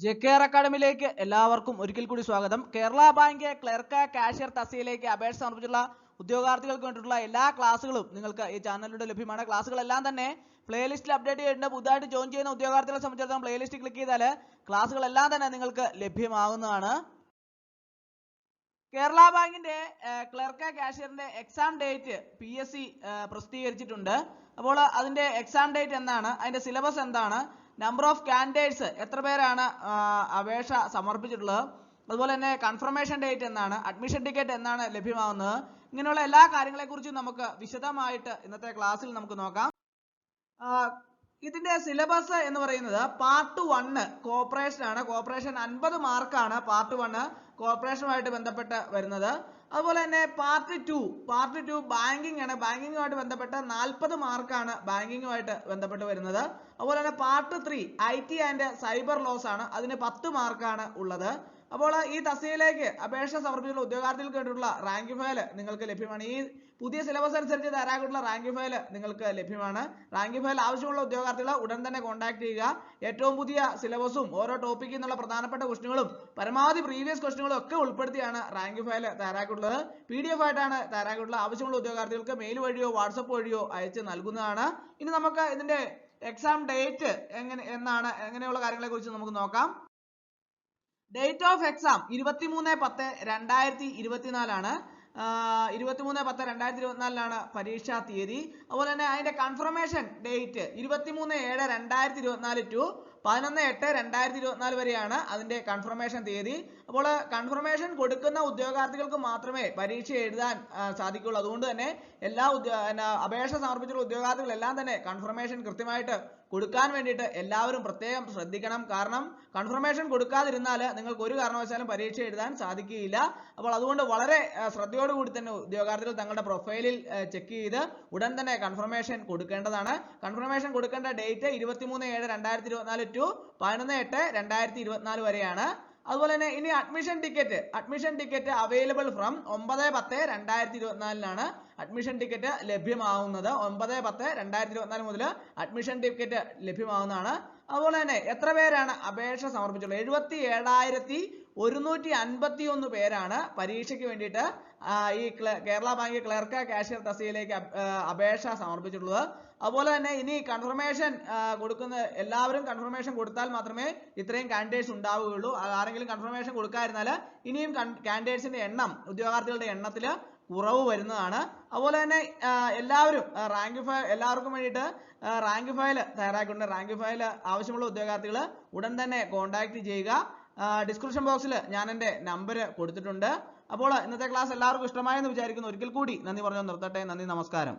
ജെകെആർ അക്കാഡമിയിലേക്ക് എല്ലാവർക്കും ഒരിക്കൽ കൂടി സ്വാഗതം. കേരള ബാങ്ക് ക്ലർക്ക് കാഷ്യർ തസ്തികയിലേക്ക് അപേക്ഷ സമർപ്പിച്ചുള്ള ഉദ്യോഗാർത്ഥികൾക്ക് വേണ്ടിയിട്ടുള്ള എല്ലാ ക്ലാസ്സുകളും നിങ്ങൾക്ക് ഈ ചാനലിലൂടെ ലഭ്യമാണ്. ക്ലാസ്സുകളെല്ലാം തന്നെ പ്ലേലിസ്റ്റിൽ അപ്ഡേറ്റ് ചെയ്തിട്ടുണ്ട്. പുതുതായിട്ട് ജോയിൻ ചെയ്യുന്ന ഉദ്യോഗാർത്ഥികളെ സംബന്ധിച്ചിടത്തോളം പ്ലേലിസ്റ്റ് ക്ലിക്ക് ചെയ്താൽ ക്ലാസ്സുകളെല്ലാം തന്നെ നിങ്ങൾക്ക് ലഭ്യമാകുന്നതാണ്. കേരള ബാങ്കിന്റെ ക്ലർക്ക് കാഷ്യറിന്റെ എക്സാം ഡേറ്റ് PSC പ്രസിദ്ധീകരിച്ചിട്ടുണ്ട്. അപ്പോൾ അതിന്റെ എക്സാം ഡേറ്റ് എന്താണ്, അതിന്റെ സിലബസ് എന്താണ്, നമ്പർ ഓഫ് കാൻഡിഡേറ്റ്സ് എത്ര പേരാണ് അപേക്ഷ സമർപ്പിച്ചിട്ടുള്ളത്, അതുപോലെ തന്നെ കൺഫർമേഷൻ ഡേറ്റ് എന്നാണ്, അഡ്മിഷൻ ടിക്കറ്റ് എന്നാണ് ലഭ്യമാകുന്നത്, ഇങ്ങനെയുള്ള എല്ലാ കാര്യങ്ങളെക്കുറിച്ചും നമുക്ക് വിശദമായിട്ട് ഇന്നത്തെ ക്ലാസ്സിൽ നമുക്ക് നോക്കാം. ഇതിന്റെ സിലബസ് എന്ന് പറയുന്നത് പാർട്ട് 1 കോർപ്പറേഷൻ ആണ്. കോർപ്പറേഷൻ 50 മാർക്കാണ് പാർട്ട് 1 കോർപ്പറേഷനുമായിട്ട് ബന്ധപ്പെട്ട് വരുന്നത്. അതുപോലെ തന്നെ പാർട്ട് 2 ബാങ്കിങ് ആണ്. ബാങ്കിങ്ങുമായിട്ട് ബന്ധപ്പെട്ട് 40 മാർക്കാണ് ബാങ്കിങ്ങുമായിട്ട് ബന്ധപ്പെട്ട് വരുന്നത്. അതുപോലെ തന്നെ part 3 IT and cyber laws ആണ്. അതിന് 10 മാർക്കാണ് ഉള്ളത്. അപ്പോൾ ഈ തസ്തികയിലേക്ക് അപേക്ഷ സമർപ്പിച്ചിട്ടുള്ള ഉദ്യോഗാർത്ഥികൾക്ക് വേണ്ടിയിട്ടുള്ള റാങ്ക് ഫയൽ നിങ്ങൾക്ക് ലഭ്യമാണ്. ഈ പുതിയ സിലബസ് അനുസരിച്ച് തയ്യാറാക്കിയിട്ടുള്ള റാങ്ക് ഫയൽ നിങ്ങൾക്ക് ലഭ്യമാണ്. റാങ്ക് ഫയൽ ആവശ്യമുള്ള ഉദ്യോഗാർത്ഥികൾ ഉടൻ തന്നെ കോൺടാക്ട് ചെയ്യുക. ഏറ്റവും പുതിയ സിലബസും ഓരോ ടോപ്പിക്കിൽ നിന്നുള്ള പ്രധാനപ്പെട്ട ക്വസ്റ്റ്യനുകളും പരമാവധി പ്രീവിയസ് ക്വസ്റ്റ്യനുകളും ഒക്കെ ഉൾപ്പെടുത്തിയാണ് റാങ്ക് ഫയൽ തയ്യാറാക്കിയിട്ടുള്ളത്. PDF ആയിട്ടാണ് തയ്യാറാക്കിയിട്ടുള്ളത്. ആവശ്യമുള്ള ഉദ്യോഗാർത്ഥികൾക്ക് മെയിൽ വഴിയോ വാട്സപ്പ് വഴിയോ അയച്ച് നൽകുന്നതാണ്. ഇനി നമുക്ക് ഇതിന്റെ എക്സാം ഡേറ്റ് എങ്ങനെയുള്ള കാര്യങ്ങളെ കുറിച്ച് നമുക്ക് നോക്കാം. ഡേറ്റ് ഓഫ് എക്സാം 23/10/2024 ആണ്. 23/10/2024 പരീക്ഷാ തീയതി. അതുപോലെ തന്നെ അതിന്റെ കൺഫർമേഷൻ ഡേറ്റ് 23/7/2024 ടു 11/8/2024 വരെയാണ് അതിന്റെ കൺഫർമേഷൻ തീയതി. അപ്പോൾ കൺഫർമേഷൻ കൊടുക്കുന്ന ഉദ്യോഗാർത്ഥികൾക്ക് മാത്രമേ പരീക്ഷ എഴുതാൻ സാധിക്കുള്ളൂ. അതുകൊണ്ട് തന്നെ എല്ലാ അപേക്ഷ സമർപ്പിച്ചുള്ള ഉദ്യോഗാർത്ഥികളെല്ലാം തന്നെ കൺഫർമേഷൻ കൃത്യമായിട്ട് കൊടുക്കാൻ വേണ്ടിയിട്ട് എല്ലാവരും പ്രത്യേകം ശ്രദ്ധിക്കണം. കാരണം കൺഫർമേഷൻ കൊടുക്കാതിരുന്നാൽ നിങ്ങൾക്ക് ഒരു കാരണവശാലും പരീക്ഷ എഴുതാൻ സാധിക്കുകയില്ല. അപ്പോൾ അതുകൊണ്ട് വളരെ ശ്രദ്ധയോടുകൂടി തന്നെ ഉദ്യോഗാർത്ഥികൾ തങ്ങളുടെ പ്രൊഫൈലിൽ ചെക്ക് ചെയ്ത് ഉടൻ തന്നെ കൺഫർമേഷൻ കൊടുക്കേണ്ടതാണ്. കൺഫർമേഷൻ കൊടുക്കേണ്ട ഡേറ്റ് 23/7/2024 ടു 11/8/2024 വരെയാണ്. അതുപോലെ തന്നെ ഇനി admission ticket available from 9/10/2024 admission ticket ലഭ്യമാവുന്നത്. 9/10/2024 മുതൽ അഡ്മിഷൻ ടിക്കറ്റ് ലഭ്യമാവുന്നതാണ്. അതുപോലെ തന്നെ എത്ര പേരാണ് അപേക്ഷ സമർപ്പിച്ചുള്ളത്? 77,151 പേരാണ് പരീക്ഷയ്ക്ക് വേണ്ടിയിട്ട് ഈ കേരള ബാങ്ക് ക്ലർക്ക് കാഷ്യർ തസ്തികയിലേക്ക് അപേക്ഷ സമർപ്പിച്ചിട്ടുള്ളത്. അതുപോലെ തന്നെ ഇനി കൺഫർമേഷൻ കൊടുക്കുന്ന എല്ലാവരും കൺഫർമേഷൻ കൊടുത്താൽ മാത്രമേ ഇത്രയും കാൻഡിഡേറ്റ്സ് ഉണ്ടാവുകയുള്ളൂ. ആരെങ്കിലും കൺഫർമേഷൻ കൊടുക്കാതിരുന്നാൽ ഇനിയും കാൻഡിഡേറ്റ്സിന്റെ എണ്ണം ഉദ്യോഗാർത്ഥികളുടെ എണ്ണത്തിൽ കുറവ് വരുന്നതാണ്. അതുപോലെ തന്നെ എല്ലാവരും എല്ലാവർക്കും വേണ്ടിയിട്ട് റാങ്ക് ഫയൽ തയ്യാറാക്കിയിട്ടുണ്ട്. റാങ്ക് ഫയൽ ആവശ്യമുള്ള ഉദ്യോഗാർത്ഥികൾ ഉടൻ തന്നെ കോൺടാക്ട് ചെയ്യുക. ഡിസ്ക്രിപ്ഷൻ ബോക്സിൽ ഞാൻ എൻ്റെ നമ്പർ കൊടുത്തിട്ടുണ്ട്. അപ്പോൾ ഇന്നത്തെ ക്ലാസ് എല്ലാവർക്കും ഇഷ്ടമായെന്ന് വിചാരിക്കുന്നു. ഒരിക്കൽ കൂടി നന്ദി പറഞ്ഞു നിർത്തട്ടെ. നന്ദി, നമസ്കാരം.